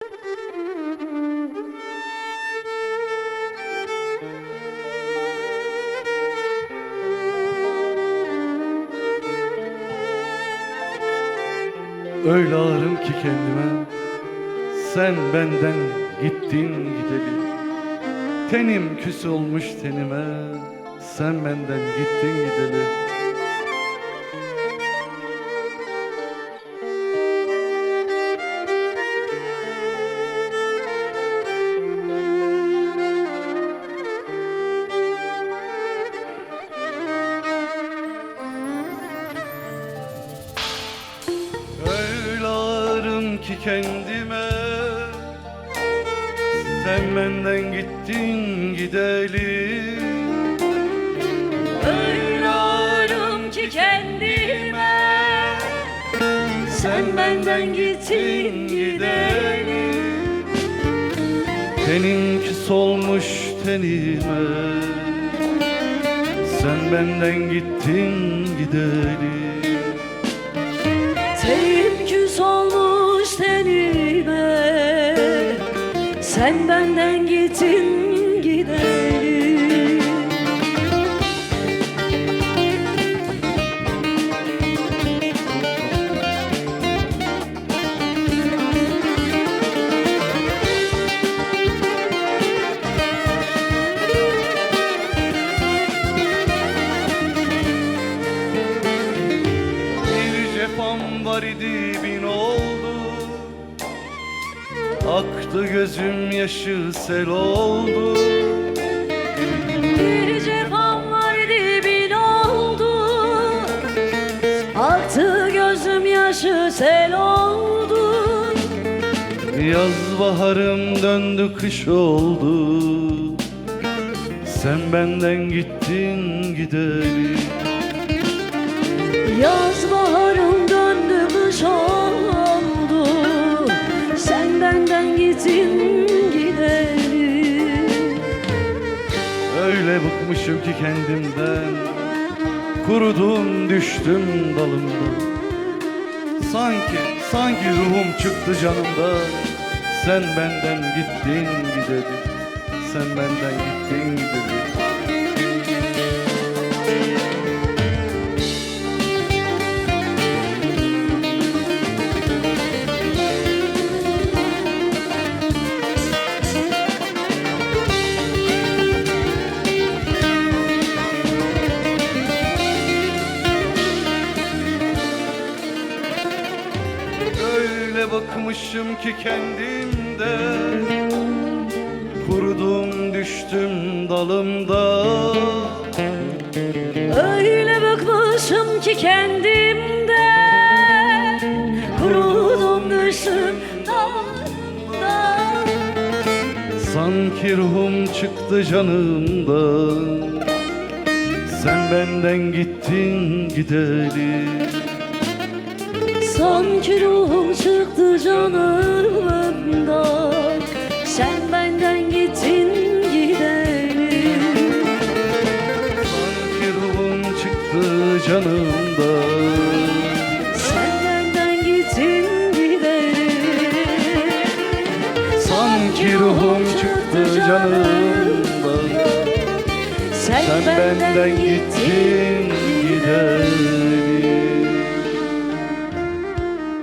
Öyle ağrım ki kendime, sen benden gittin gideli. Tenim küs olmuş tenime, sen benden gittin gideli. Öyle ağrım ki kendime, sen benden gittin gideli. Öyle ağrım ki kendime, sen benden gittin gideli. Tenin küs olmuş tenime, sen benden gittin gideli. Tenim küs olmuş tenime, sen benden gittin gideli. Cefam var idi bin oldu, aktı gözüm yaşı sel oldu. Bir cefam vardı bin oldu, aktı gözüm yaşı sel oldu. Yaz baharım döndü kış oldu, sen benden gittin gideli. Yaz baharım döndü kış oldu, sen benden gittin gideli. Öyle bıkmışım ki kendimden, kurudum düştüm dalımdan. Sanki ruhum çıktı canımdan, sen benden gittin gideli. Sen benden gittin gideli. Öyle bakmışım ki kendimden, kurudum düştüm dalımda. Öyle bakmışım ki kendimden, kurudum düştüm dalımda. Sanki ruhum çıktı canımdan, sen benden gittin gideli. Sanki ruhum çıktı canımdan, sen benden gittin gideli. Sanki ruhum çıktı canımdan, Sen benden gittin gideli. sanki ruhum çıktı canımdan, sen sen benden gittin gideli.